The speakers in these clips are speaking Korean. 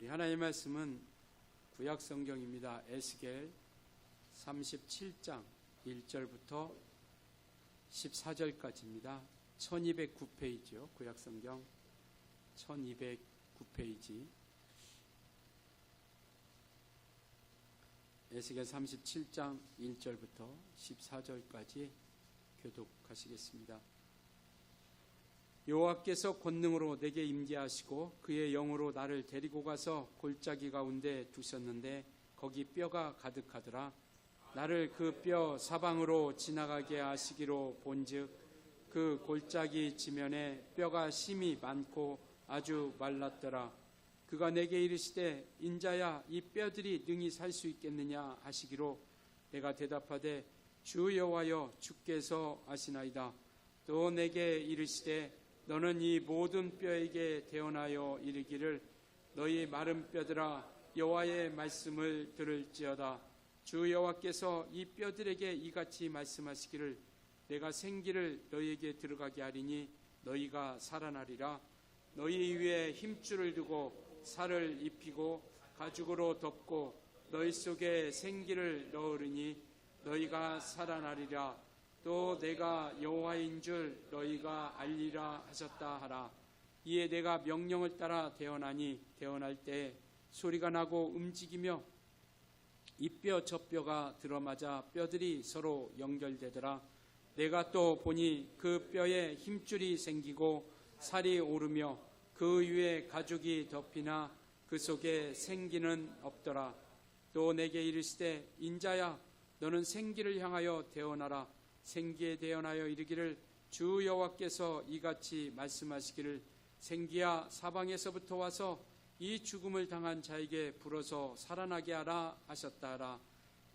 우리 하나님의 말씀은 구약 성경입니다. 에스겔 37장 1절부터 14절까지입니다. 1209페이지요. 구약 성경 1209페이지. 에스겔 37장 1절부터 14절까지 교독하시겠습니다. 여호와께서 권능으로 내게 임재하시고 그의 영으로 나를 데리고 가서 골짜기 가운데 두셨는데 거기 뼈가 가득하더라. 나를 그 뼈 사방으로 지나가게 하시기로 본즉 그 골짜기 지면에 뼈가 심이 많고 아주 말랐더라. 그가 내게 이르시되 인자야 이 뼈들이 능히 살 수 있겠느냐 하시기로 내가 대답하되 주 여호와여 주께서 아시나이다. 또 내게 이르시되 너는 이 모든 뼈에게 대언하여 이르기를 너희 마른 뼈들아 여호와의 말씀을 들을지어다. 주 여호와께서 이 뼈들에게 이같이 말씀하시기를 내가 생기를 너희에게 들어가게 하리니 너희가 살아나리라. 너희 위에 힘줄을 두고 살을 입히고 가죽으로 덮고 너희 속에 생기를 넣으리니 너희가 살아나리라. 또 내가 여호와인 줄 너희가 알리라 하셨다 하라. 이에 내가 명령을 따라 대언하니 대언할 때 소리가 나고 움직이며 이 뼈 저 뼈가 들어맞아 뼈들이 서로 연결되더라. 내가 또 보니 그 뼈에 힘줄이 생기고 살이 오르며 그 위에 가죽이 덮이나 그 속에 생기는 없더라. 또 내게 이르시되 인자야 너는 생기를 향하여 대언하라. 생기에 대언하여 이르기를 주 여호와께서 이같이 말씀하시기를 생기야 사방에서부터 와서 이 죽음을 당한 자에게 불어서 살아나게 하라 하셨다 하라.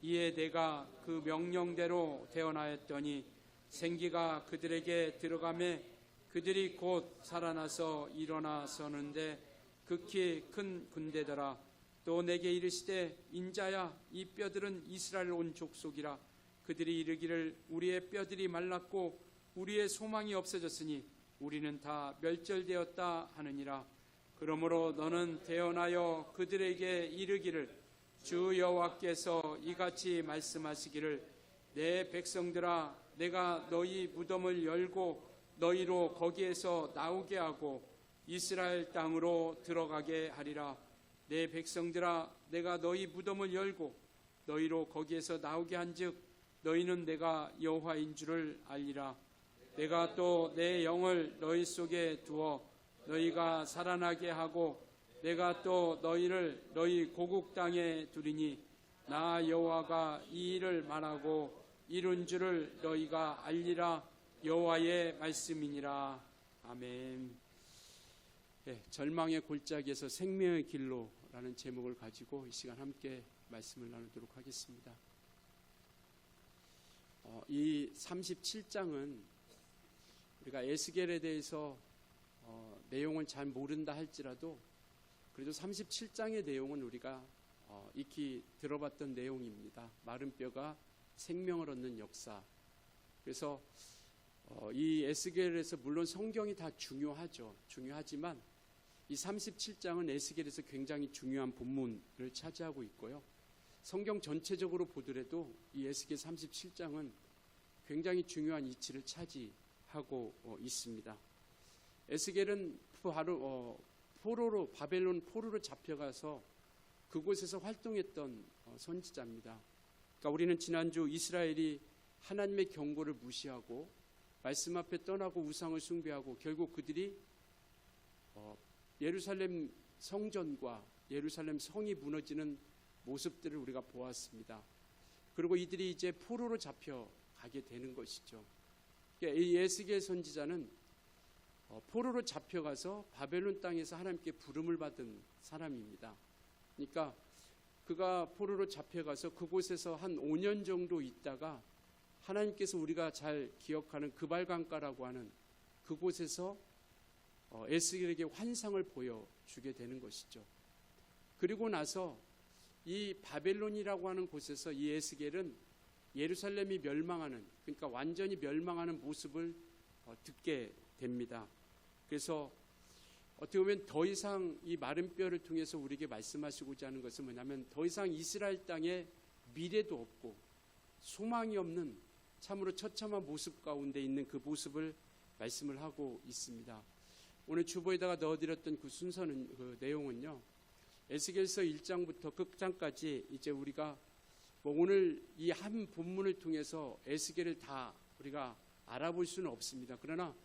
이에 내가 그 명령대로 대언하였더니 생기가 그들에게 들어가매 그들이 곧 살아나서 일어나 서는데 극히 큰 군대더라. 또 내게 이르시되 인자야 이 뼈들은 이스라엘 온 족속이라. 그들이 이르기를 우리의 뼈들이 말랐고 우리의 소망이 없어졌으니 우리는 다 멸절되었다 하느니라. 그러므로 너는 대언하여 그들에게 이르기를 주 여호와께서 이같이 말씀하시기를 내 백성들아 내가 너희 무덤을 열고 너희로 거기에서 나오게 하고 이스라엘 땅으로 들어가게 하리라. 내 백성들아 내가 너희 무덤을 열고 너희로 거기에서 나오게 한즉 너희는 내가 여호와인 줄을 알리라. 내가 또 내 영을 너희 속에 두어 너희가 살아나게 하고 내가 또 너희를 너희 고국 땅에 두리니 나 여호와가 이 일을 말하고 이룬 줄을 너희가 알리라. 여호와의 말씀이니라. 아멘. 네, 절망의 골짜기에서 생명의 길로라는 제목을 가지고 이 시간 함께 말씀을 나누도록 하겠습니다. 이 37장은 우리가 에스겔에 대해서 내용을 잘 모른다 할지라도 그래도 37장의 내용은 우리가 익히 들어봤던 내용입니다. 마른 뼈가 생명을 얻는 역사. 그래서 이 에스겔에서 물론 성경이 다 중요하죠. 중요하지만 이 37장은 에스겔에서 굉장히 중요한 본문을 차지하고 있고요. 성경 전체적으로 보더라도 이 에스겔 37장은 굉장히 중요한 위치를 차지하고 있습니다. 에스겔은 바로 포로로 바벨론 포로로 잡혀가서 그곳에서 활동했던 선지자입니다. 그러니까 우리는 지난주 이스라엘이 하나님의 경고를 무시하고 말씀 앞에 떠나고 우상을 숭배하고 결국 그들이 예루살렘 성전과 예루살렘 성이 무너지는 모습들을 우리가 보았습니다. 그리고 이들이 이제 포로로 잡혀가게 되는 것이죠. 그러니까 이 에스겔 선지자는 포로로 잡혀가서 바벨론 땅에서 하나님께 부름을 받은 사람입니다. 그러니까 그가 포로로 잡혀가서 그곳에서 한 5년 정도 있다가 하나님께서 우리가 잘 기억하는 그발강가라고 하는 그곳에서 에스겔에게 환상을 보여주게 되는 것이죠. 그리고 나서 이 바벨론이라고 하는 곳에서 이 에스겔은 예루살렘이 멸망하는, 그러니까 완전히 멸망하는 모습을 듣게 됩니다. 그래서 어떻게 보면 더 이상 이 마른 뼈를 통해서 우리에게 말씀하시고자 하는 것은 뭐냐면 더 이상 이스라엘 땅에 미래도 없고 소망이 없는 참으로 처참한 모습 가운데 있는 그 모습을 말씀을 하고 있습니다. 오늘 주보에다가 넣어드렸던 그 순서는 그 내용은요, 에스겔서 1장부터 극장까지 이제 우리가 뭐 오늘 이 한 본문을 통해서 에스겔을 다 우리가 알아볼 수는 없습니다. 그러나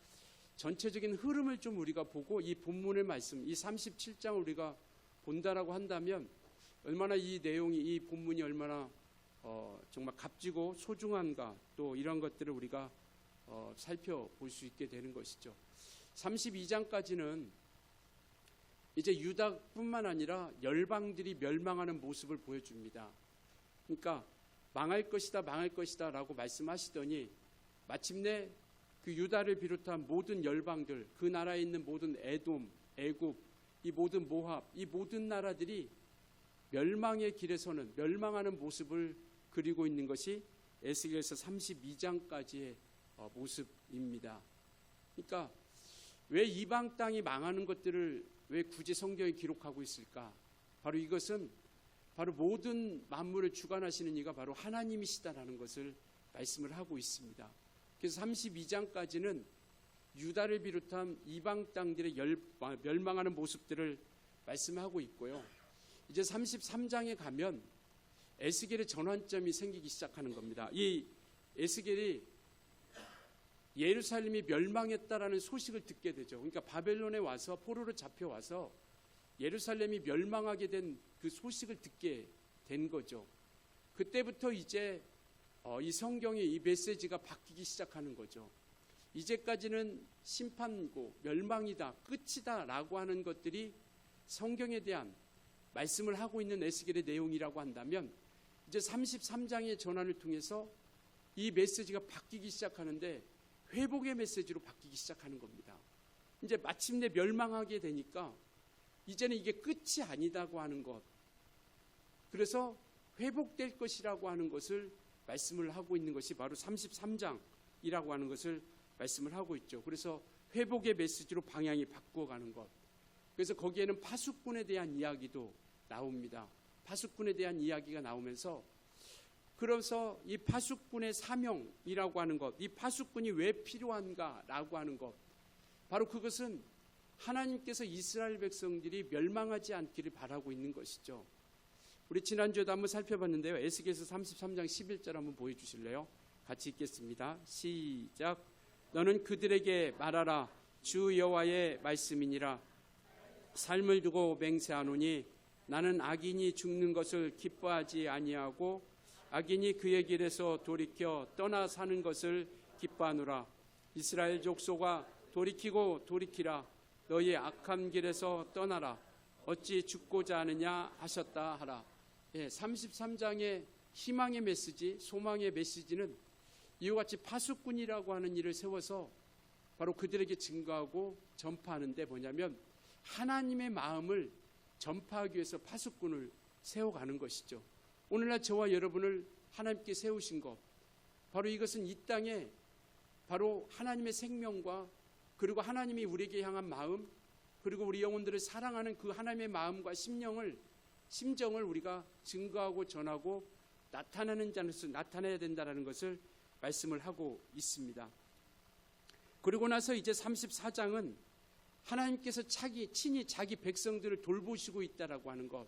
전체적인 흐름을 좀 우리가 보고 이 본문의 말씀, 이 37장을 우리가 본다라고 한다면 얼마나 이 내용이, 이 본문이 얼마나 정말 값지고 소중한가, 또 이런 것들을 우리가 살펴볼 수 있게 되는 것이죠. 32장까지는 이제 유다뿐만 아니라 열방들이 멸망하는 모습을 보여줍니다. 그러니까 망할 것이다, 망할 것이다 라고 말씀하시더니 마침내 그 유다를 비롯한 모든 열방들, 그 나라에 있는 모든 에돔, 애굽, 이 모든 모압, 이 모든 나라들이 멸망의 길에서는 멸망하는 모습을 그리고 있는 것이 에스겔서 32장까지의 모습입니다. 그러니까 왜 이방 땅이 망하는 것들을 왜 굳이 성경에 기록하고 있을까? 바로 이것은 바로 모든 만물을 주관하시는 이가 바로 하나님이시다라는 것을 말씀을 하고 있습니다. 그래서 32장까지는 유다를 비롯한 이방 땅들의 멸망하는 모습들을 말씀하고 있고요. 이제 33장에 가면 에스겔의 전환점이 생기기 시작하는 겁니다. 이 에스겔이 예루살렘이 멸망했다라는 소식을 듣게 되죠. 그러니까 바벨론에 와서 포로로 잡혀와서 예루살렘이 멸망하게 된 그 소식을 듣게 된 거죠. 그때부터 이제 이 성경의 이 메시지가 바뀌기 시작하는 거죠. 이제까지는 심판이고 멸망이다, 끝이다 라고 하는 것들이 성경에 대한 말씀을 하고 있는 에스겔의 내용이라고 한다면 이제 33장의 전환을 통해서 이 메시지가 바뀌기 시작하는데 회복의 메시지로 바뀌기 시작하는 겁니다. 이제 마침내 멸망하게 되니까 이제는 이게 끝이 아니다고 하는 것, 그래서 회복될 것이라고 하는 것을 말씀을 하고 있는 것이 바로 33장이라고 하는 것을 말씀을 하고 있죠. 그래서 회복의 메시지로 방향이 바꾸어가는 것. 그래서 거기에는 파수꾼에 대한 이야기도 나옵니다. 파수꾼에 대한 이야기가 나오면서 그래서 이 파수꾼의 사명이라고 하는 것, 이 파수꾼이 왜 필요한가라고 하는 것, 바로 그것은 하나님께서 이스라엘 백성들이 멸망하지 않기를 바라고 있는 것이죠. 우리 지난주에도 한번 살펴봤는데요. 에스겔서 33장 11절 한번 보여주실래요? 같이 읽겠습니다. 시작. 너는 그들에게 말하라. 주 여호와의 말씀이니라. 삶을 두고 맹세하노니 나는 악인이 죽는 것을 기뻐하지 아니하고 악인이 그의 길에서 돌이켜 떠나 사는 것을 기뻐하노라. 이스라엘 족속아 돌이키고 돌이키라. 너희 악한 길에서 떠나라. 어찌 죽고자 하느냐 하셨다 하라. 33장의 희망의 메시지, 소망의 메시지는 이와 같이 파수꾼이라고 하는 일을 세워서 바로 그들에게 증거하고 전파하는데 뭐냐면 하나님의 마음을 전파하기 위해서 파수꾼을 세워가는 것이죠. 오늘날 저와 여러분을 하나님께 세우신 것, 바로 이것은 이 땅에 바로 하나님의 생명과 그리고 하나님이 우리에게 향한 마음, 그리고 우리 영혼들을 사랑하는 그 하나님의 마음과 심정을 우리가 증거하고 전하고 나타내는 자로서 나타내야 된다는 것을 말씀을 하고 있습니다. 그리고 나서 이제 34장은 하나님께서 친히 자기 백성들을 돌보시고 있다라고 하는 것,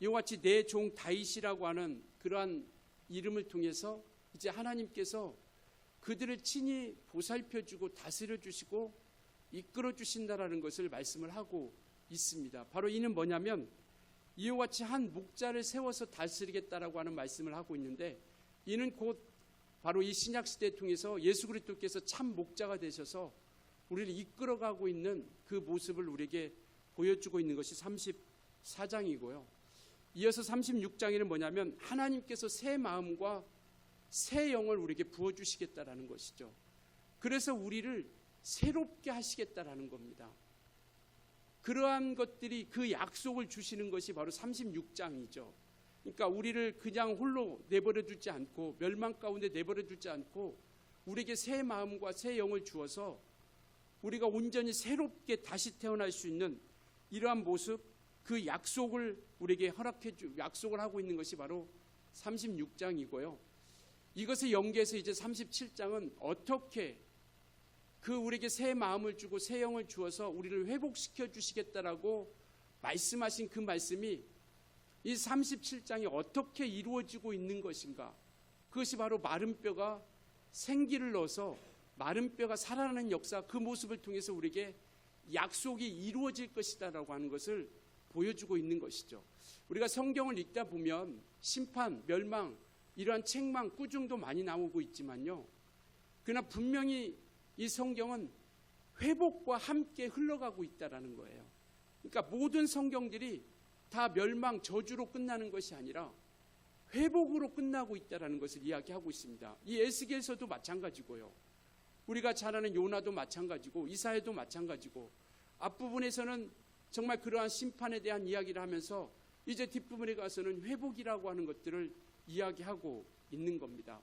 이와 같이 내 종 다윗이라고 하는 그러한 이름을 통해서 이제 하나님께서 그들을 친히 보살펴주고 다스려주시고 이끌어주신다라는 것을 말씀을 하고 있습니다. 바로 이는 뭐냐면 이와 같이 한 목자를 세워서 다스리겠다라고 하는 말씀을 하고 있는데, 이는 곧 바로 이 신약시대를 통해서 예수 그리스도께서 참 목자가 되셔서 우리를 이끌어가고 있는 그 모습을 우리에게 보여주고 있는 것이 34장이고요. 이어서 36장에는 뭐냐면 하나님께서 새 마음과 새 영을 우리에게 부어주시겠다라는 것이죠. 그래서 우리를 새롭게 하시겠다라는 겁니다. 그러한 것들이 그 약속을 주시는 것이 바로 36장이죠. 그러니까 우리를 그냥 홀로 내버려 두지 않고 멸망 가운데 내버려 두지 않고 우리에게 새 마음과 새 영을 주어서 우리가 온전히 새롭게 다시 태어날 수 있는 이러한 모습, 그 약속을 우리에게 약속을 하고 있는 것이 바로 36장이고요. 이것에 연계해서 이제 37장은 어떻게 우리에게 새 마음을 주고 새 영을 주어서 우리를 회복시켜 주시겠다라고 말씀하신 그 말씀이 이 37장이 어떻게 이루어지고 있는 것인가, 그것이 바로 마른 뼈가 생기를 넣어서 마른 뼈가 살아나는 역사, 그 모습을 통해서 우리에게 약속이 이루어질 것이다라고 하는 것을 보여주고 있는 것이죠. 우리가 성경을 읽다 보면 심판, 멸망, 이러한 책망, 꾸중도 많이 나오고 있지만요, 그러나 분명히 이 성경은 회복과 함께 흘러가고 있다라는 거예요. 그러니까 모든 성경들이 다 멸망, 저주로 끝나는 것이 아니라 회복으로 끝나고 있다라는 것을 이야기하고 있습니다. 이 에스겔서도 마찬가지고요. 우리가 잘 아는 요나도 마찬가지고 이사야도 마찬가지고, 앞부분에서는 정말 그러한 심판에 대한 이야기를 하면서 이제 뒷부분에 가서는 회복이라고 하는 것들을 이야기하고 있는 겁니다.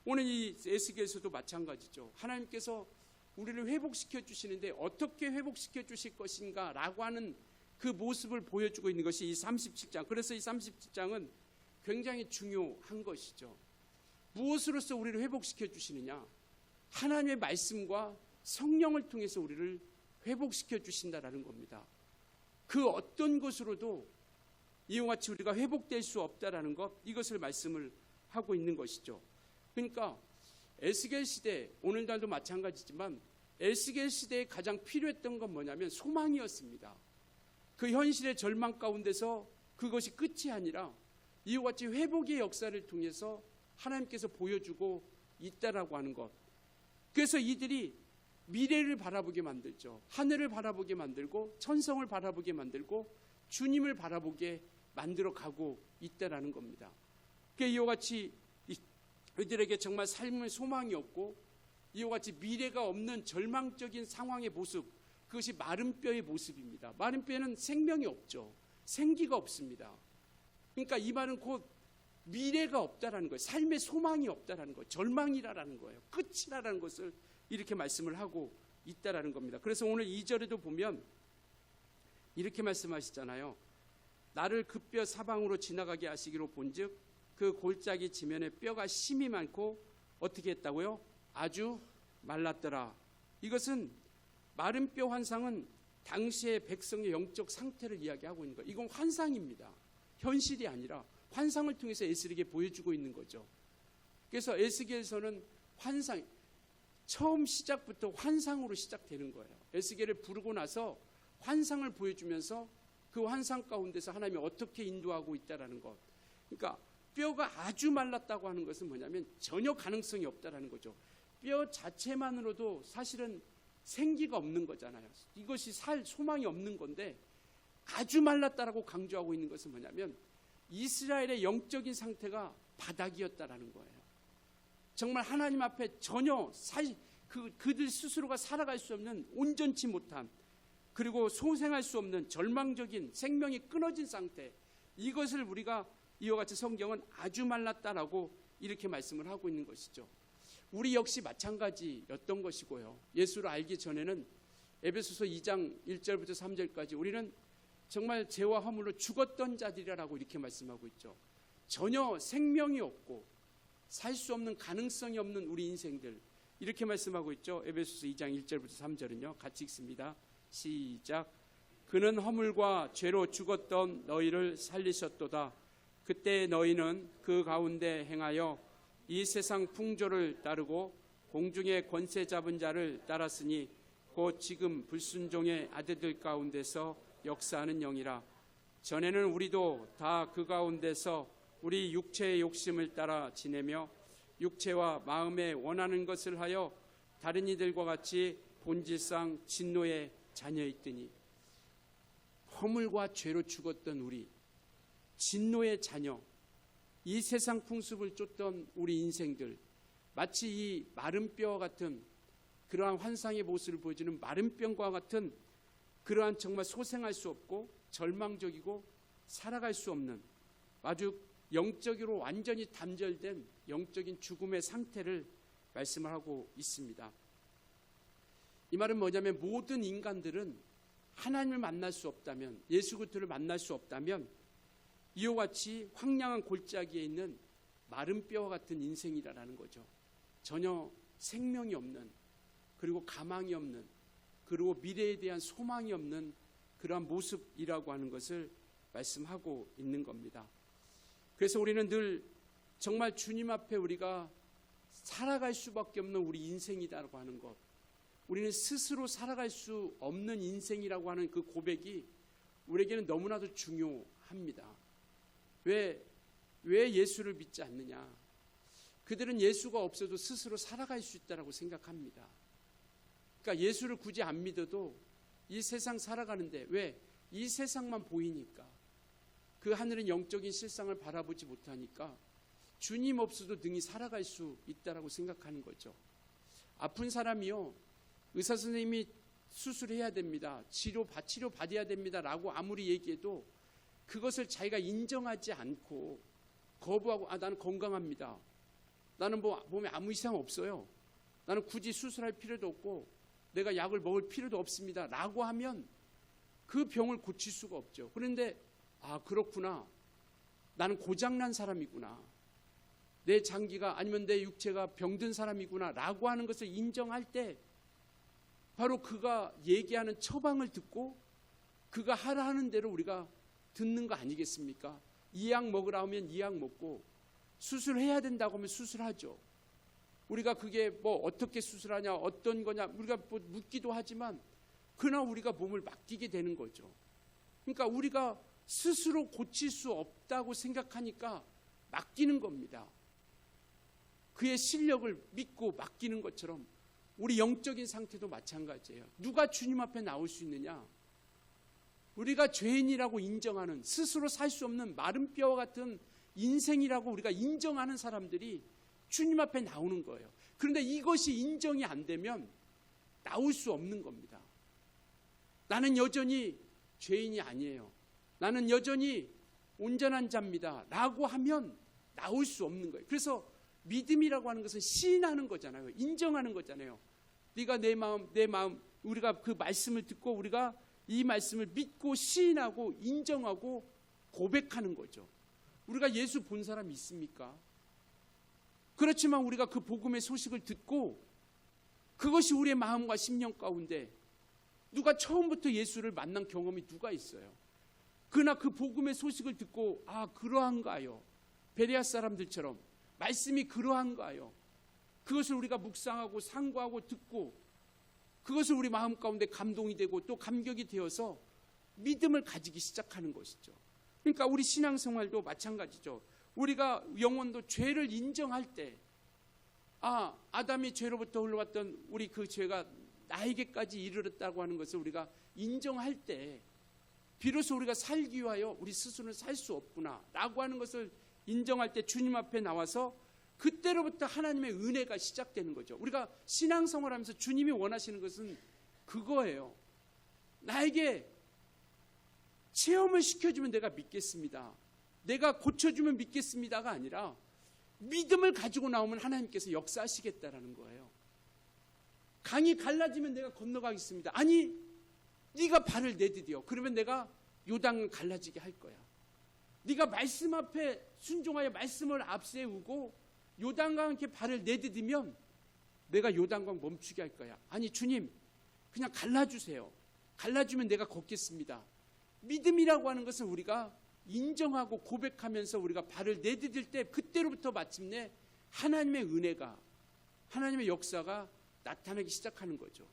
오늘 이 에스겔서도 마찬가지죠. 하나님께서 우리를 회복시켜 주시는데 어떻게 회복시켜 주실 것인가 라고 하는 그 모습을 보여주고 있는 것이 이 37장. 그래서 이 37장은 굉장히 중요한 것이죠. 무엇으로서 우리를 회복시켜 주시느냐? 하나님의 말씀과 성령을 통해서 우리를 회복시켜 주신다라는 겁니다. 그 어떤 것으로도 이와 같이 우리가 회복될 수 없다라는 것, 이것을 말씀을 하고 있는 것이죠. 그러니까 에스겔 시대, 오늘날도 마찬가지지만 에스겔 시대에 가장 필요했던 건 뭐냐면 소망이었습니다. 그 현실의 절망 가운데서 그것이 끝이 아니라 이와 같이 회복의 역사를 통해서 하나님께서 보여주고 있다라고 하는 것. 그래서 이들이 미래를 바라보게 만들죠. 하늘을 바라보게 만들고 천성을 바라보게 만들고 주님을 바라보게 만들어 가고 있다라는 겁니다. 이와 같이 그들에게 정말 삶의 소망이 없고 이와 같이 미래가 없는 절망적인 상황의 모습, 그것이 마른 뼈의 모습입니다. 마른 뼈에는 생명이 없죠. 생기가 없습니다. 그러니까 이 말은 곧 미래가 없다라는 거예요. 삶의 소망이 없다라는 거예요. 절망이라는 거예요. 끝이라는 것을 이렇게 말씀을 하고 있다라는 겁니다. 그래서 오늘 2절에도 보면 이렇게 말씀하시잖아요. 나를 그 뼈 사방으로 지나가게 하시기로 본즉 그 골짜기 지면에 뼈가 심이 많고 어떻게 했다고요? 아주 말랐더라. 이것은 마른 뼈 환상은 당시의 백성의 영적 상태를 이야기하고 있는 거예요. 이건 환상입니다. 현실이 아니라 환상을 통해서 에스겔에게 보여주고 있는 거죠. 그래서 에스겔서는 환상, 처음 시작부터 환상으로 시작되는 거예요. 에스겔을 부르고 나서 환상을 보여주면서 그 환상 가운데서 하나님이 어떻게 인도하고 있다라는 것. 그러니까 뼈가 아주 말랐다고 하는 것은 뭐냐면 전혀 가능성이 없다라는 거죠. 뼈 자체만으로도 사실은 생기가 없는 거잖아요. 이것이 살 소망이 없는 건데 아주 말랐다라고 강조하고 있는 것은 뭐냐면 이스라엘의 영적인 상태가 바닥이었다라는 거예요. 정말 하나님 앞에 전혀 그들 스스로가 살아갈 수 없는, 온전치 못한, 그리고 소생할 수 없는 절망적인 생명이 끊어진 상태, 이것을 우리가 이와 같이 성경은 아주 말랐다라고 이렇게 말씀을 하고 있는 것이죠. 우리 역시 마찬가지였던 것이고요. 예수를 알기 전에는 에베소서 2장 1절부터 3절까지 우리는 정말 죄와 허물로 죽었던 자들이라고 이렇게 말씀하고 있죠. 전혀 생명이 없고 살 수 없는, 가능성이 없는 우리 인생들, 이렇게 말씀하고 있죠. 에베소서 2장 1절부터 3절은요. 같이 읽습니다. 시작. 그는 허물과 죄로 죽었던 너희를 살리셨도다. 그때 너희는 그 가운데 행하여 이 세상 풍조를 따르고 공중의 권세 잡은 자를 따랐으니 곧 지금 불순종의 아들들 가운데서 역사하는 영이라. 전에는 우리도 다 그 가운데서 우리 육체의 욕심을 따라 지내며 육체와 마음에 원하는 것을 하여 다른 이들과 같이 본질상 진노의 자녀이더니. 허물과 죄로 죽었던 우리, 진노의 자녀, 이 세상 풍습을 쫓던 우리 인생들, 마치 이 마른 뼈 같은 그러한 환상의 모습을 보여주는 마른 뼈와 같은 그러한 정말 소생할 수 없고 절망적이고 살아갈 수 없는 아주 영적으로 완전히 단절된 영적인 죽음의 상태를 말씀을 하고 있습니다. 이 말은 뭐냐면 모든 인간들은 하나님을 만날 수 없다면, 예수 그리스도를 만날 수 없다면 이와 같이 황량한 골짜기에 있는 마른 뼈와 같은 인생이라는 거죠. 전혀 생명이 없는, 그리고 가망이 없는, 그리고 미래에 대한 소망이 없는 그러한 모습이라고 하는 것을 말씀하고 있는 겁니다. 그래서 우리는 늘 정말 주님 앞에 우리가 살아갈 수밖에 없는 우리 인생이다라고 하는 것, 우리는 스스로 살아갈 수 없는 인생이라고 하는 그 고백이 우리에게는 너무나도 중요합니다. 왜 예수를 믿지 않느냐? 그들은 예수가 없어도 스스로 살아갈 수 있다고 생각합니다. 그러니까 예수를 굳이 안 믿어도 이 세상 살아가는데, 왜? 이 세상만 보이니까, 그 하늘은 영적인 실상을 바라보지 못하니까 주님 없어도 능히 살아갈 수 있다고 생각하는 거죠. 아픈 사람이요, 의사 선생님이 수술해야 됩니다, 치료 받아야 됩니다 라고 아무리 얘기해도 그것을 자기가 인정하지 않고 거부하고, 나는 건강합니다, 나는 몸에 아무 이상 없어요, 나는 굳이 수술할 필요도 없고 내가 약을 먹을 필요도 없습니다 라고 하면 그 병을 고칠 수가 없죠. 그런데 그렇구나, 나는 고장난 사람이구나, 내 장기가 아니면 내 육체가 병든 사람이구나 라고 하는 것을 인정할 때 바로 그가 얘기하는 처방을 듣고 그가 하라 하는 대로 우리가 듣는 거 아니겠습니까? 이 약 먹으라 하면 이 약 먹고, 수술해야 된다고 하면 수술하죠. 우리가 그게 어떻게 수술하냐, 어떤 거냐, 우리가 묻기도 하지만 그러나 우리가 몸을 맡기게 되는 거죠. 그러니까 우리가 스스로 고칠 수 없다고 생각하니까 맡기는 겁니다. 그의 실력을 믿고 맡기는 것처럼 우리 영적인 상태도 마찬가지예요. 누가 주님 앞에 나올 수 있느냐? 우리가 죄인이라고 인정하는, 스스로 살 수 없는 마른 뼈와 같은 인생이라고 우리가 인정하는 사람들이 주님 앞에 나오는 거예요. 그런데 이것이 인정이 안 되면 나올 수 없는 겁니다. 나는 여전히 죄인이 아니에요, 나는 여전히 온전한 자입니다 라고 하면 나올 수 없는 거예요. 그래서 믿음이라고 하는 것은 시인하는 거잖아요. 인정하는 거잖아요. 네가 내 마음, 우리가 그 말씀을 듣고 우리가 이 말씀을 믿고 시인하고 인정하고 고백하는 거죠. 우리가 예수 본 사람 있습니까? 그렇지만 우리가 그 복음의 소식을 듣고 그것이 우리의 마음과 심령 가운데, 누가 처음부터 예수를 만난 경험이 누가 있어요? 그러나 그 복음의 소식을 듣고 그러한가요? 베레아 사람들처럼 말씀이 그러한가요? 그것을 우리가 묵상하고 상고하고 듣고 그것을 우리 마음 가운데 감동이 되고 또 감격이 되어서 믿음을 가지기 시작하는 것이죠. 그러니까 우리 신앙생활도 마찬가지죠. 우리가 영혼도 죄를 인정할 때, 아담이 죄로부터 흘러왔던 우리 그 죄가 나에게까지 이르렀다고 하는 것을 우리가 인정할 때 비로소 우리가 살기 위하여 우리 스스로는 살 수 없구나 라고 하는 것을 인정할 때 주님 앞에 나와서 그때로부터 하나님의 은혜가 시작되는 거죠. 우리가 신앙생활하면서 주님이 원하시는 것은 그거예요. 나에게 체험을 시켜주면 내가 믿겠습니다, 내가 고쳐주면 믿겠습니다가 아니라 믿음을 가지고 나오면 하나님께서 역사하시겠다라는 거예요. 강이 갈라지면 내가 건너가겠습니다. 아니, 네가 발을 내디뎌. 그러면 내가 요단을 갈라지게 할 거야. 네가 말씀 앞에 순종하여 말씀을 앞세우고 요단과 함께 발을 내디디면 내가 요단강 멈추게 할 거야. 아니 주님, 그냥 갈라주세요. 갈라주면 내가 걷겠습니다. 믿음이라고 하는 것을 우리가 인정하고 고백하면서 우리가 발을 내디딜 때 그때로부터 마침내 하나님의 은혜가, 하나님의 역사가 나타나기 시작하는 거죠.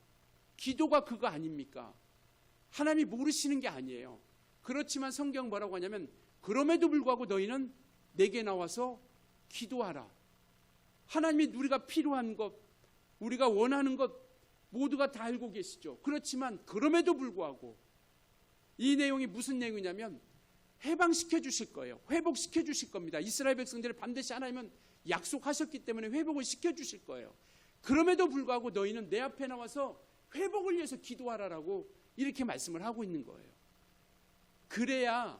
기도가 그거 아닙니까? 하나님이 모르시는 게 아니에요. 그렇지만 성경 뭐라고 하냐면 그럼에도 불구하고 너희는 내게 나와서 기도하라. 하나님이 우리가 필요한 것, 우리가 원하는 것 모두가 다 알고 계시죠. 그렇지만 그럼에도 불구하고 이 내용이 무슨 내용이냐면 해방시켜 주실 거예요. 회복시켜 주실 겁니다. 이스라엘 백성들을 반드시 하나님은 약속하셨기 때문에 회복을 시켜 주실 거예요. 그럼에도 불구하고 너희는 내 앞에 나와서 회복을 위해서 기도하라라고 이렇게 말씀을 하고 있는 거예요. 그래야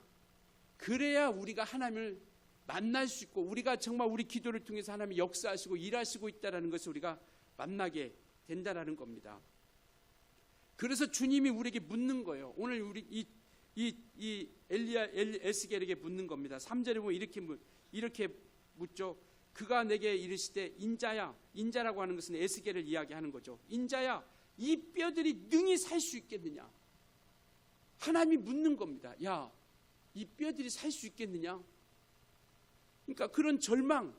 우리가 하나님을 만날 수 있고 우리가 정말 우리 기도를 통해서 하나님이 역사하시고 일하시고 있다는 것을 우리가 만나게 된다는 겁니다. 그래서 주님이 우리에게 묻는 거예요. 오늘 우리 이 에스겔에게 묻는 겁니다. 3절에 보면 이렇게 묻죠. 그가 내게 이르시되 인자야, 인자라고 하는 것은 에스겔을 이야기하는 거죠. 인자야, 이 뼈들이 능히 살 수 있겠느냐? 하나님이 묻는 겁니다. 야, 이 뼈들이 살 수 있겠느냐? 그러니까 그런 절망,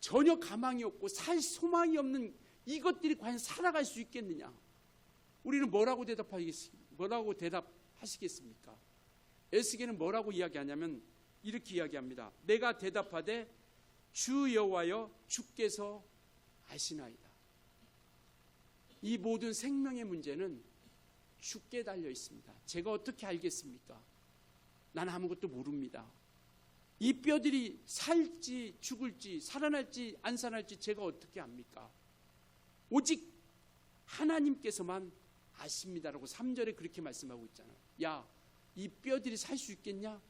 전혀 가망이 없고 살 소망이 없는 이것들이 과연 살아갈 수 있겠느냐? 우리는 뭐라고 대답하시겠습니까? 에스겔은 뭐라고 이야기하냐면 이렇게 이야기합니다. 내가 대답하되 주 여호와여, 주께서 아시나이다. 이 모든 생명의 문제는 주께 달려 있습니다. 제가 어떻게 알겠습니까? 난 아무것도 모릅니다. 이 뼈들이 살지 죽을지 살아날지 안 살아날지 제가 어떻게 압니까? 오직 하나님께서만 아십니다라고 3절에 그렇게 말씀하고 있잖아요. 야, 이 뼈들이 살 수 있겠냐?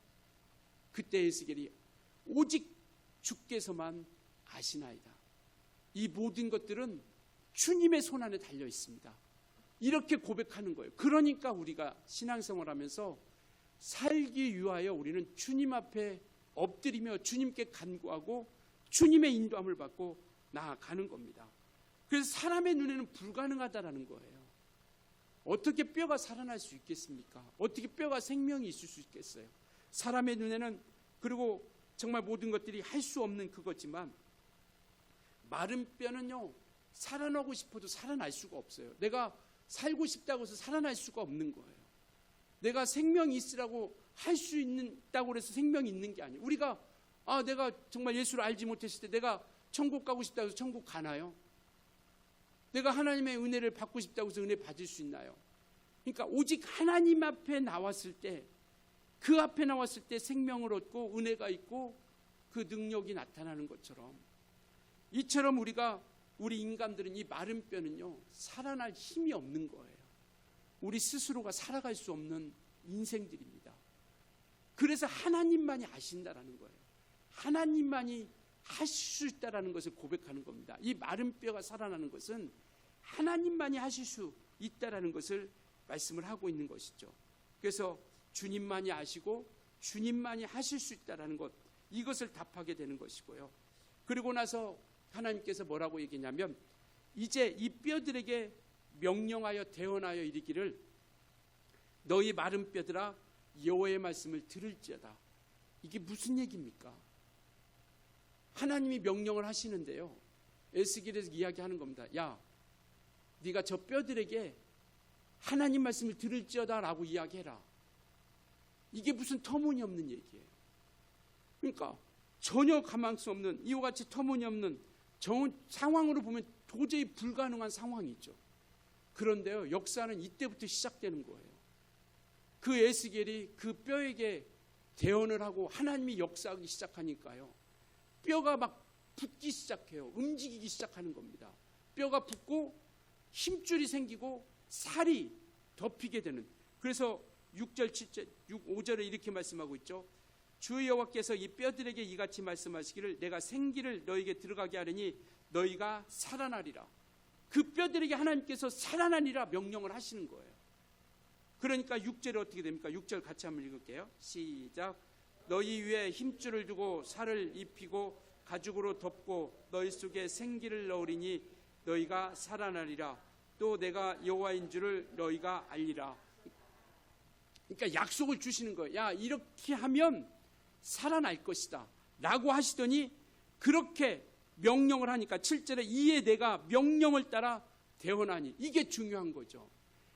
그때 에스겔이 오직 주께서만 아시나이다. 이 모든 것들은 주님의 손 안에 달려 있습니다. 이렇게 고백하는 거예요. 그러니까 우리가 신앙생활하면서 살기 위하여 우리는 주님 앞에 엎드리며 주님께 간구하고 주님의 인도함을 받고 나아가는 겁니다. 그래서 사람의 눈에는 불가능하다라는 거예요. 어떻게 뼈가 살아날 수 있겠습니까? 어떻게 뼈가 생명이 있을 수 있겠어요? 사람의 눈에는, 그리고 정말 모든 것들이 할 수 없는 그거지만 마른 뼈는요, 살아나고 싶어도 살아날 수가 없어요. 내가 살고 싶다고 해서 살아날 수가 없는 거예요. 내가 생명이 있으라고 할 수 있다고 해서 생명이 있는 게 아니에요. 우리가 내가 정말 예수를 알지 못했을 때 내가 천국 가고 싶다고 해서 천국 가나요? 내가 하나님의 은혜를 받고 싶다고 해서 은혜 받을 수 있나요? 그러니까 오직 하나님 앞에 나왔을 때, 그 앞에 나왔을 때 생명을 얻고 은혜가 있고 그 능력이 나타나는 것처럼, 이처럼 우리 인간들은 이 마른 뼈는요, 살아날 힘이 없는 거예요. 우리 스스로가 살아갈 수 없는 인생들입니다. 그래서 하나님만이 아신다라는 거예요. 하나님만이 하실 수 있다라는 것을 고백하는 겁니다. 이 마른 뼈가 살아나는 것은 하나님만이 하실 수 있다라는 것을 말씀을 하고 있는 것이죠. 그래서 주님만이 아시고 주님만이 하실 수 있다라는 것, 이것을 답하게 되는 것이고요. 그리고 나서 하나님께서 뭐라고 얘기냐면, 이제 이 뼈들에게 명령하여 대언하여 이르기를 너희 마른 뼈들아 여호와의 말씀을 들을지어다. 이게 무슨 얘기입니까? 하나님이 명령을 하시는데요, 에스겔에서 이야기하는 겁니다. 야, 네가 저 뼈들에게 하나님 말씀을 들을지어다 라고 이야기해라. 이게 무슨 터무니없는 얘기예요. 그러니까 전혀 가망수 없는, 이와 같이 터무니없는 상황으로 보면 도저히 불가능한 상황이죠. 그런데요, 역사는 이때부터 시작되는 거예요. 그 에스겔이 그 뼈에게 대언을 하고 하나님이 역사하기 시작하니까요, 뼈가 막 붙기 시작해요. 움직이기 시작하는 겁니다. 뼈가 붙고 힘줄이 생기고 살이 덮이게 되는. 그래서 6절, 7절, 5절에 이렇게 말씀하고 있죠. 주 여호와께서 이 뼈들에게 이같이 말씀하시기를 내가 생기를 너에게 들어가게 하려니 너희가 살아나리라. 그 뼈들에게 하나님께서 살아나리라 명령을 하시는 거예요. 그러니까 6절에 어떻게 됩니까? 6절 같이 한번 읽을게요. 시작. 너희 위에 힘줄을 두고 살을 입히고 가죽으로 덮고 너희 속에 생기를 넣으리니 너희가 살아나리라. 또 내가 여호와인 줄을 너희가 알리라. 그러니까 약속을 주시는 거예요. 야, 이렇게 하면 살아날 것이다 라고 하시더니 그렇게 명령을 하니까 7절에 이에 내가 명령을 따라 대언하니, 이게 중요한 거죠.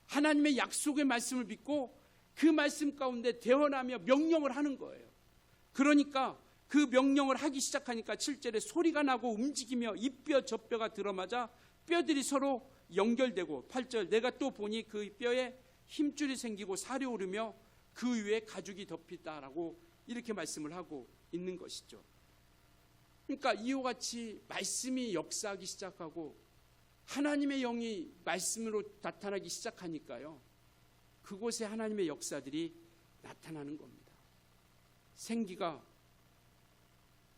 하나님의 약속의 말씀을 믿고 그 말씀 가운데 대언하며 명령을 하는 거예요. 그러니까 그 명령을 하기 시작하니까 7절에 소리가 나고 움직이며 이 뼈 저 뼈가 들어맞아 뼈들이 서로 연결되고, 8절 내가 또 보니 그 뼈에 힘줄이 생기고 살이 오르며 그 위에 가죽이 덮이다라고 이렇게 말씀을 하고 있는 것이죠. 그러니까 이와 같이 말씀이 역사하기 시작하고 하나님의 영이 말씀으로 나타나기 시작하니까요, 그곳에 하나님의 역사들이 나타나는 겁니다.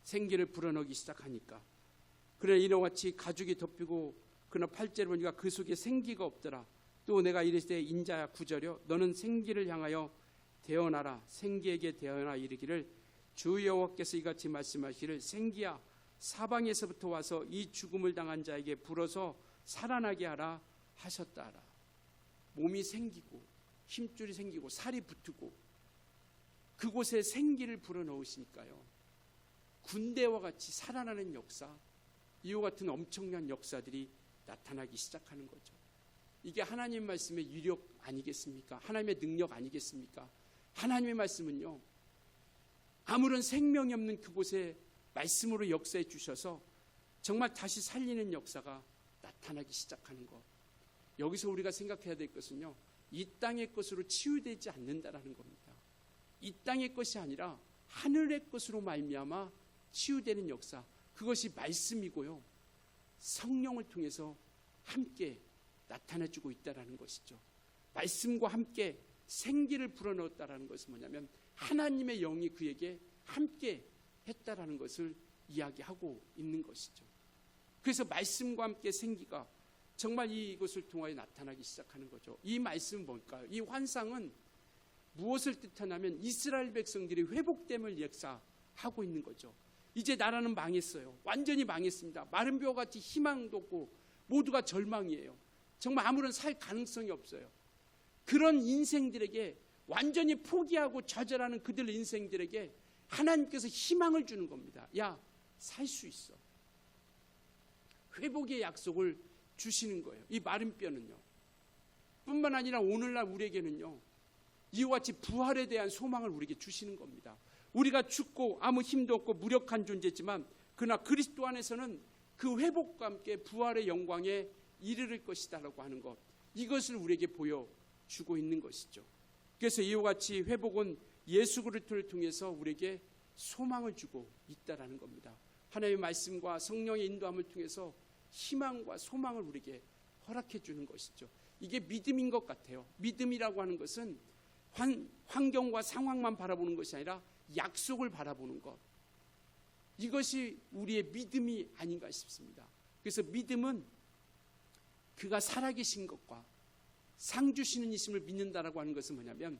생기를 불어넣기 시작하니까. 그러나 이와 같이 가죽이 덮이고, 그러나 8절에 보니까 그 속에 생기가 없더라. 또 내가 이르되 인자야 9절이요 너는 생기를 향하여 대언하라. 생기에게 대언하라 이르기를 주 여호와께서 이같이 말씀하시기를 생기야 사방에서부터 와서 이 죽음을 당한 자에게 불어서 살아나게 하라 하셨다 하라. 몸이 생기고 힘줄이 생기고 살이 붙고 그곳에 생기를 불어넣으시니까요. 군대와 같이 살아나는 역사, 이와 같은 엄청난 역사들이 나타나기 시작하는 거죠. 이게 하나님 말씀의 위력 아니겠습니까? 하나님의 능력 아니겠습니까? 하나님의 말씀은요, 아무런 생명이 없는 그곳에 말씀으로 역사해 주셔서 정말 다시 살리는 역사가 나타나기 시작하는 것. 여기서 우리가 생각해야 될 것은요, 이 땅의 것으로 치유되지 않는다라는 겁니다. 이 땅의 것이 아니라 하늘의 것으로 말미암아 치유되는 역사, 그것이 말씀이고요, 성령을 통해서 함께 나타나주고 있다라는 것이죠. 말씀과 함께 생기를 불어넣었다라는 것은 뭐냐면 하나님의 영이 그에게 함께 했다라는 것을 이야기하고 있는 것이죠. 그래서 말씀과 함께 생기가 정말 이것을 통하여 나타나기 시작하는 거죠. 이 말씀은 뭘까요? 이 환상은 무엇을 뜻하냐면 이스라엘 백성들이 회복됨을 역사하고 있는 거죠. 이제 나라는 망했어요. 완전히 망했습니다. 마른 뼈 같이 희망도 없고 모두가 절망이에요. 정말 아무런 살 가능성이 없어요. 그런 인생들에게 완전히 포기하고 좌절하는 그들 인생들에게 하나님께서 희망을 주는 겁니다. 야, 살 수 있어. 회복의 약속을 주시는 거예요. 이 마른 뼈는요. 뿐만 아니라 오늘날 우리에게는요, 이와 같이 부활에 대한 소망을 우리에게 주시는 겁니다. 우리가 죽고 아무 힘도 없고 무력한 존재지만 그러나 그리스도 안에서는 그 회복과 함께 부활의 영광에 이르를 것이다라고 하는 것, 이것을 우리에게 보여주고 있는 것이죠. 그래서 이와 같이 회복은 예수 그리스도를 통해서 우리에게 소망을 주고 있다라는 겁니다. 하나님의 말씀과 성령의 인도함을 통해서 희망과 소망을 우리에게 허락해 주는 것이죠. 이게 믿음인 것 같아요. 믿음이라고 하는 것은 환경과 상황만 바라보는 것이 아니라 약속을 바라보는 것, 이것이 우리의 믿음이 아닌가 싶습니다. 그래서 믿음은 그가 살아계신 것과 상 주시는 이심을 믿는다라고 하는 것은 뭐냐면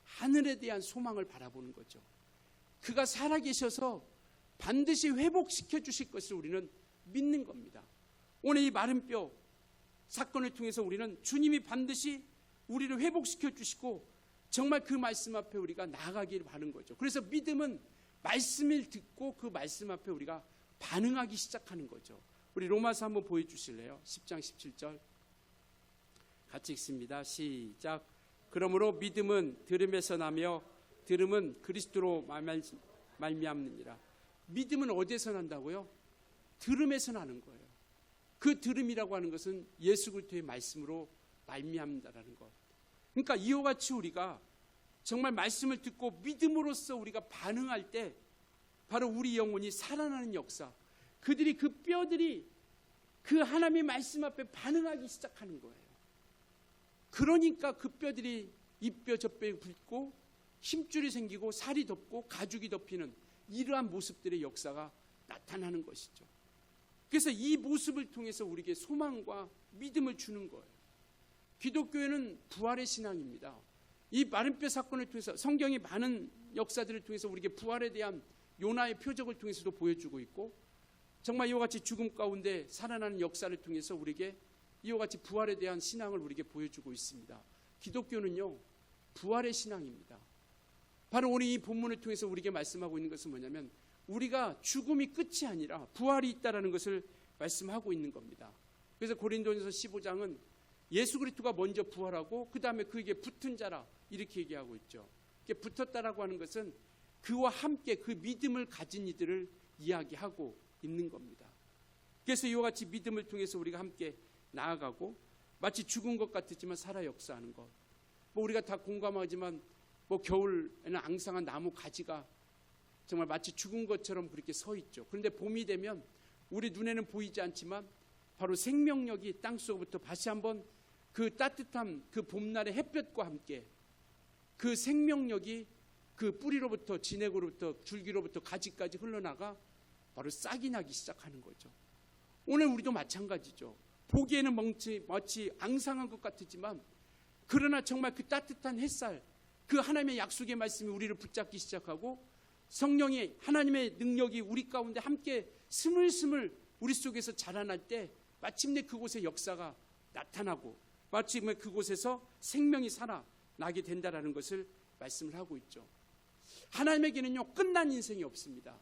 하늘에 대한 소망을 바라보는 거죠. 그가 살아계셔서 반드시 회복시켜 주실 것을 우리는 믿는 겁니다. 오늘 이 마른 뼈 사건을 통해서 우리는 주님이 반드시 우리를 회복시켜 주시고 정말 그 말씀 앞에 우리가 나아가기를 바라는 거죠. 그래서 믿음은 말씀을 듣고 그 말씀 앞에 우리가 반응하기 시작하는 거죠. 우리 로마서 한번 보여주실래요? 10장 17절 같이 읽습니다. 시작. 그러므로 믿음은 들음에서 나며 들음은 그리스도로 말미암느니라. 믿음은 어디에서 난다고요? 들음에서 나는 거예요. 그 들음이라고 하는 것은 예수 그리스도의 말씀으로 말미암는다라는 것. 그러니까 이와 같이 우리가 정말 말씀을 듣고 믿음으로써 우리가 반응할 때 바로 우리 영혼이 살아나는 역사, 그들이 그 뼈들이 그 하나님의 말씀 앞에 반응하기 시작하는 거예요. 그러니까 그 뼈들이 이 뼈 저 뼈에 붙고 힘줄이 생기고 살이 덮고 가죽이 덮이는 이러한 모습들의 역사가 나타나는 것이죠. 그래서 이 모습을 통해서 우리에게 소망과 믿음을 주는 거예요. 기독교회는 부활의 신앙입니다. 이 마른 뼈 사건을 통해서 성경이 많은 역사들을 통해서 우리에게 부활에 대한 요나의 표적을 통해서도 보여주고 있고, 정말 이와 같이 죽음 가운데 살아나는 역사를 통해서 우리에게 이와 같이 부활에 대한 신앙을 우리에게 보여주고 있습니다. 기독교는요, 부활의 신앙입니다. 바로 오늘 이 본문을 통해서 우리에게 말씀하고 있는 것은 뭐냐면 우리가 죽음이 끝이 아니라 부활이 있다는 것을 말씀하고 있는 겁니다. 그래서 고린도전서 15장은 예수 그리스도가 먼저 부활하고 그 다음에 그에게 붙은 자라 이렇게 얘기하고 있죠. 붙었다라고 하는 것은 그와 함께 그 믿음을 가진 이들을 이야기하고 있는 겁니다. 그래서 이와 같이 믿음을 통해서 우리가 함께 나아가고 마치 죽은 것 같았지만 살아 역사하는 것. 뭐 우리가 다 공감하지만 뭐 겨울에는 앙상한 나무 가지가 정말 마치 죽은 것처럼 그렇게 서 있죠. 그런데 봄이 되면 우리 눈에는 보이지 않지만 바로 생명력이 땅속부터 다시 한번 그 따뜻한 그 봄날의 햇볕과 함께 그 생명력이 그 뿌리로부터 진액으로부터 줄기로부터 가지까지 흘러나가 바로 싹이 나기 시작하는 거죠. 오늘 우리도 마찬가지죠. 보기에는 마치 앙상한 것 같지만 그러나 정말 그 따뜻한 햇살, 그 하나님의 약속의 말씀이 우리를 붙잡기 시작하고 성령의 하나님의 능력이 우리 가운데 함께 스물스물 우리 속에서 자라날 때 마침내 그곳에 역사가 나타나고 마침내 그곳에서 생명이 살아나게 된다라는 것을 말씀을 하고 있죠. 하나님에게는요, 끝난 인생이 없습니다.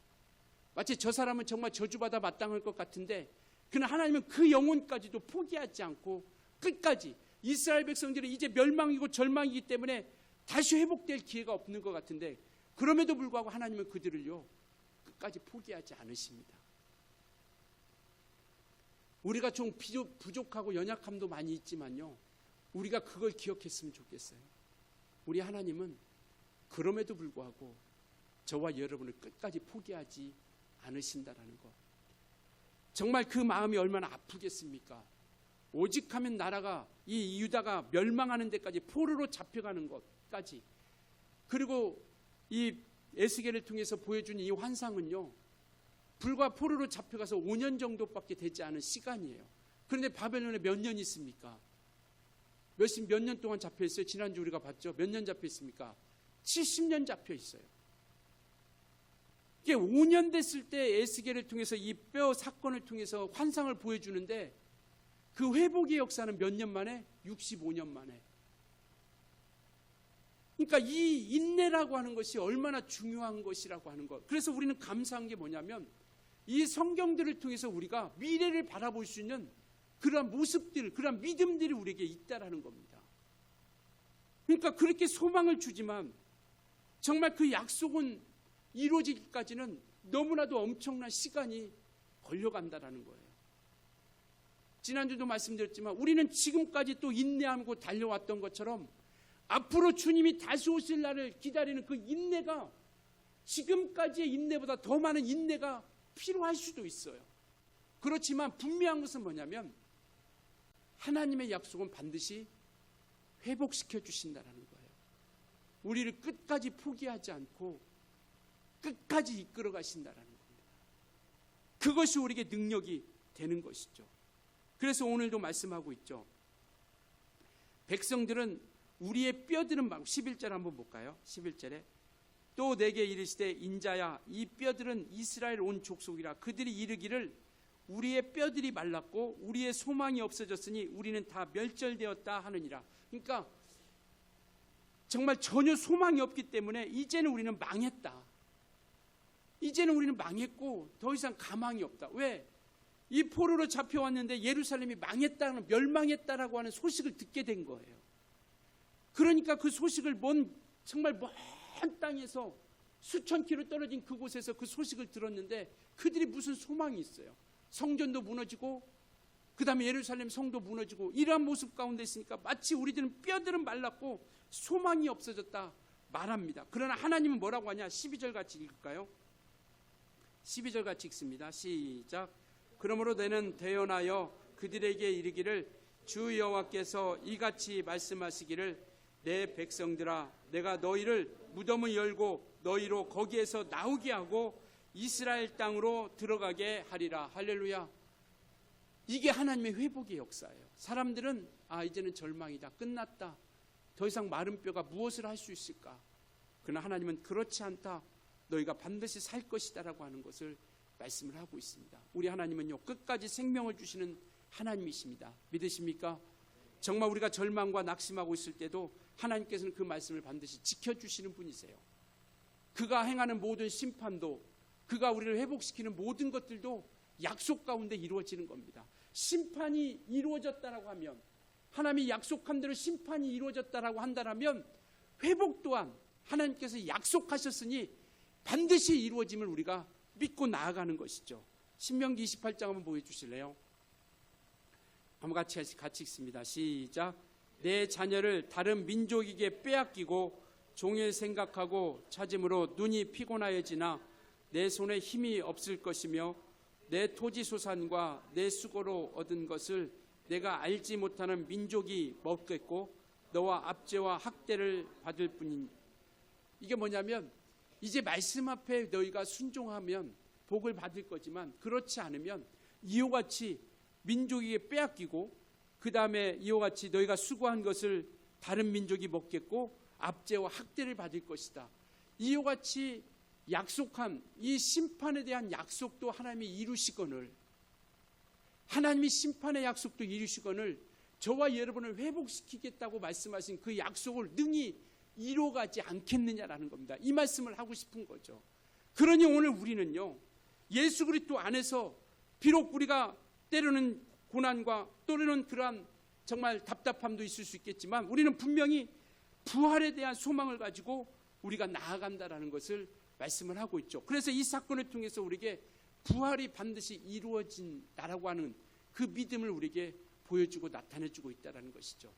마치 저 사람은 정말 저주받아 마땅할 것 같은데 그러나 하나님은 그 영혼까지도 포기하지 않고 끝까지, 이스라엘 백성들은 이제 멸망이고 절망이기 때문에 다시 회복될 기회가 없는 것 같은데 그럼에도 불구하고 하나님은 그들을요 끝까지 포기하지 않으십니다. 우리가 좀 부족하고 연약함도 많이 있지만요, 우리가 그걸 기억했으면 좋겠어요. 우리 하나님은 그럼에도 불구하고 저와 여러분을 끝까지 포기하지 않으신다라는 것. 정말 그 마음이 얼마나 아프겠습니까? 오직 하면 나라가, 이 유다가 멸망하는 데까지, 포로로 잡혀가는 것까지, 그리고 이 에스겔을 통해서 보여준 이 환상은요, 불과 포로로 잡혀가서 5년 정도밖에 되지 않은 시간이에요. 그런데 바벨론에 몇 년 있습니까? 몇 년 동안 잡혀 있어요? 지난주 우리가 봤죠? 몇 년 잡혀 있습니까? 70년 잡혀 있어요. 이게 5년 됐을 때 에스겔을 통해서 이 뼈 사건을 통해서 환상을 보여주는데 그 회복의 역사는 몇 년 만에? 65년 만에. 그러니까 이 인내라고 하는 것이 얼마나 중요한 것이라고 하는 것. 그래서 우리는 감사한 게 뭐냐면 이 성경들을 통해서 우리가 미래를 바라볼 수 있는 그러한 모습들, 그러한 믿음들이 우리에게 있다라는 겁니다. 그러니까 그렇게 소망을 주지만 정말 그 약속은 이루어지기까지는 너무나도 엄청난 시간이 걸려간다라는 거예요. 지난주도 말씀드렸지만 우리는 지금까지 또 인내하고 달려왔던 것처럼 앞으로 주님이 다시 오실 날을 기다리는 그 인내가 지금까지의 인내보다 더 많은 인내가 필요할 수도 있어요. 그렇지만 분명한 것은 뭐냐면 하나님의 약속은 반드시 회복시켜 주신다는 거예요. 우리를 끝까지 포기하지 않고 끝까지 이끌어 가신다는 겁니다. 그것이 우리에게 능력이 되는 것이죠. 그래서 오늘도 말씀하고 있죠. 백성들은 우리의 뼈들은 막 11절 한번 볼까요? 11절에 또 내게 이르시되 인자야 이 뼈들은 이스라엘 온 족속이라 그들이 이르기를 우리의 뼈들이 말랐고 우리의 소망이 없어졌으니 우리는 다 멸절되었다 하느니라. 그러니까 정말 전혀 소망이 없기 때문에 이제는 우리는 망했다. 이제는 우리는 망했고 더 이상 가망이 없다. 왜? 이 포로로 잡혀왔는데 예루살렘이 망했다는, 멸망했다라고 하는 소식을 듣게 된 거예요. 그러니까 그 소식을 정말 먼 땅에서 수천 킬로 떨어진 그곳에서 그 소식을 들었는데 그들이 무슨 소망이 있어요? 성전도 무너지고 그 다음에 예루살렘 성도 무너지고 이러한 모습 가운데 있으니까 마치 우리들은 뼈들은 말랐고 소망이 없어졌다 말합니다. 그러나 하나님은 뭐라고 하냐? 12절 같이 읽을까요? 12절 같이 읽습니다. 시작. 그러므로 너는 대언하여 그들에게 이르기를 주 여호와께서 이같이 말씀하시기를 내 백성들아 내가 너희를 무덤을 열고 너희로 거기에서 나오게 하고 이스라엘 땅으로 들어가게 하리라. 할렐루야. 이게 하나님의 회복의 역사예요. 사람들은 이제는 절망이다, 끝났다, 더 이상 마른 뼈가 무엇을 할 수 있을까? 그러나 하나님은 그렇지 않다, 너희가 반드시 살 것이다 라고 하는 것을 말씀을 하고 있습니다. 우리 하나님은요 끝까지 생명을 주시는 하나님이십니다. 믿으십니까? 정말 우리가 절망과 낙심하고 있을 때도 하나님께서는 그 말씀을 반드시 지켜주시는 분이세요. 그가 행하는 모든 심판도, 그가 우리를 회복시키는 모든 것들도 약속 가운데 이루어지는 겁니다. 심판이 이루어졌다라고 하면, 하나님이 약속한 대로 심판이 이루어졌다라고 한다면 회복 또한 하나님께서 약속하셨으니 반드시 이루어짐을 우리가 믿고 나아가는 것이죠. 신명기 28장 한번 보여주실래요? 한번 같이 읽습니다. 시작. 내 자녀를 다른 민족에게 빼앗기고 종일 생각하고 찾음으로 눈이 피곤하여지나 내 손에 힘이 없을 것이며 내 토지 소산과 내 수고로 얻은 것을 내가 알지 못하는 민족이 먹겠고 너와 압제와 학대를 받을 뿐이니. 이게 뭐냐면 이제 말씀 앞에 너희가 순종하면 복을 받을 거지만 그렇지 않으면 이와 같이 민족에게 빼앗기고 그 다음에 이와 같이 너희가 수고한 것을 다른 민족이 먹겠고 압제와 학대를 받을 것이다. 이와 같이 약속한 이 심판에 대한 약속도 하나님이 이루시거늘, 하나님이 심판의 약속도 이루시거늘 저와 여러분을 회복시키겠다고 말씀하신 그 약속을 능히 이루어가지 않겠느냐라는 겁니다. 이 말씀을 하고 싶은 거죠. 그러니 오늘 우리는요, 예수 그리스도 안에서 비록 우리가 때로는 고난과 또는 그러한 정말 답답함도 있을 수 있겠지만 우리는 분명히 부활에 대한 소망을 가지고 우리가 나아간다라는 것을 말씀을 하고 있죠. 그래서 이 사건을 통해서 우리에게 부활이 반드시 이루어진다라고 하는 그 믿음을 우리에게 보여주고 나타내주고 있다는 것이죠.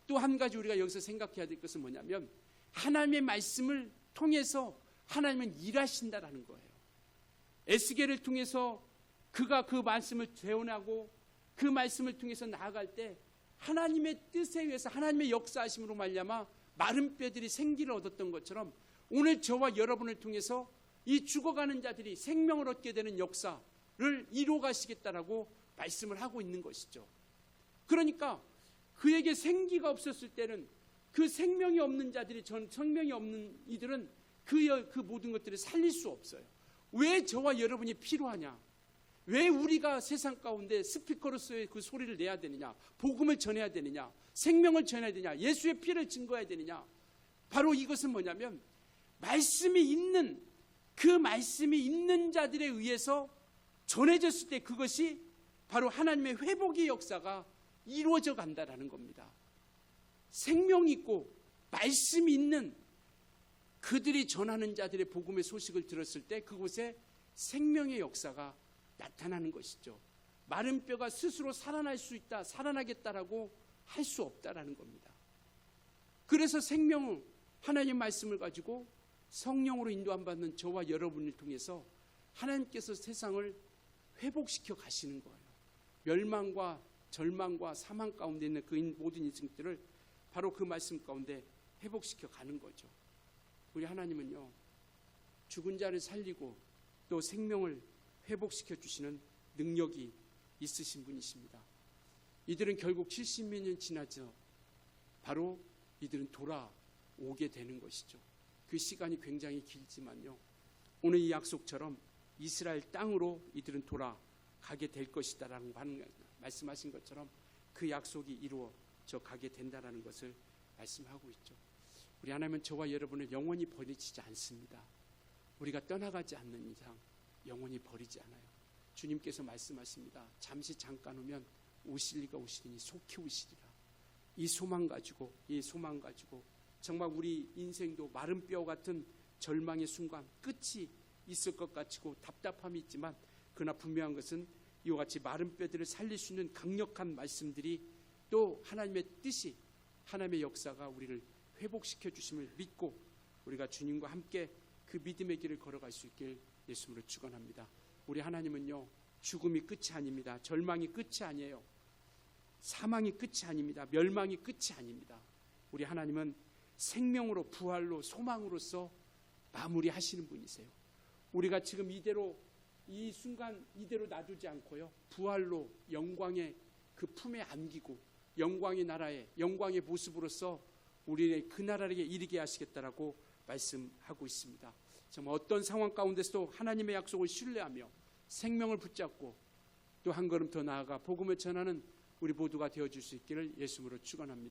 또 한 가지 우리가 여기서 생각해야 될 것은 뭐냐면 하나님의 말씀을 통해서 하나님은 일하신다라는 거예요. 에스겔을 통해서 그가 그 말씀을 재현하고 그 말씀을 통해서 나아갈 때 하나님의 뜻에 의해서 하나님의 역사하심으로 말미암아 마른 뼈들이 생기를 얻었던 것처럼 오늘 저와 여러분을 통해서 이 죽어가는 자들이 생명을 얻게 되는 역사를 이루어 가시겠다라고 말씀을 하고 있는 것이죠. 그러니까 그에게 생기가 없었을 때는 그 생명이 없는 자들이, 생명이 없는 이들은 그 모든 것들을 살릴 수 없어요. 왜 저와 여러분이 필요하냐? 왜 우리가 세상 가운데 스피커로서의 그 소리를 내야 되느냐? 복음을 전해야 되느냐? 생명을 전해야 되느냐? 예수의 피를 증거해야 되느냐? 바로 이것은 뭐냐면 말씀이 있는, 그 말씀이 있는 자들에 의해서 전해졌을 때 그것이 바로 하나님의 회복의 역사가 이루어져 간다라는 겁니다. 생명이 있고 말씀이 있는 그들이 전하는 자들의 복음의 소식을 들었을 때 그곳에 생명의 역사가 나타나는 것이죠. 마른 뼈가 스스로 살아날 수 있다, 살아나겠다라고 할 수 없다라는 겁니다. 그래서 생명은 하나님의 말씀을 가지고 성령으로 인도함 받는 저와 여러분을 통해서 하나님께서 세상을 회복시켜 가시는 거예요. 멸망과 절망과 사망 가운데 있는 그 모든 인생들을 바로 그 말씀 가운데 회복시켜 가는 거죠. 우리 하나님은요, 죽은 자를 살리고 또 생명을 회복시켜 주시는 능력이 있으신 분이십니다. 이들은 결국 70몇 년 지나서 바로 이들은 돌아오게 되는 것이죠. 그 시간이 굉장히 길지만요, 오늘 이 약속처럼 이스라엘 땅으로 이들은 돌아가게 될 것이다라는 말씀하신 것처럼 그 약속이 이루어져 가게 된다라는 것을 말씀하고 있죠. 우리 하나님은 저와 여러분을 영원히 버리지 않습니다. 우리가 떠나가지 않는 이상 영원히 버리지 않아요. 주님께서 말씀하십니다. 잠시 잠깐 오면 오실 이가 오시리니 속히 오시리라. 이 소망 가지고 정말 우리 인생도 마른 뼈 같은 절망의 순간 끝이 있을 것 같고 답답함이 있지만 그러나 분명한 것은 이와 같이 마른 뼈들을 살릴 수 있는 강력한 말씀들이 또 하나님의 뜻이, 하나님의 역사가 우리를 회복시켜 주심을 믿고 우리가 주님과 함께 그 믿음의 길을 걸어갈 수 있길 예수님으로 축원합니다. 우리 하나님은요, 죽음이 끝이 아닙니다. 절망이 끝이 아니에요. 사망이 끝이 아닙니다. 멸망이 끝이 아닙니다. 우리 하나님은 생명으로, 부활로, 소망으로서 마무리하시는 분이세요. 우리가 지금 이대로 이 순간 이대로 놔두지 않고요, 부활로 영광의 그 품에 안기고 영광의 나라의 영광의 모습으로서 우리의 그 나라에 이르게 하시겠다라고 말씀하고 있습니다. 정말 어떤 상황 가운데서도 하나님의 약속을 신뢰하며 생명을 붙잡고 또 한 걸음 더 나아가 복음을 전하는 우리 모두가 되어줄 수 있기를 예수님으로 축원합니다.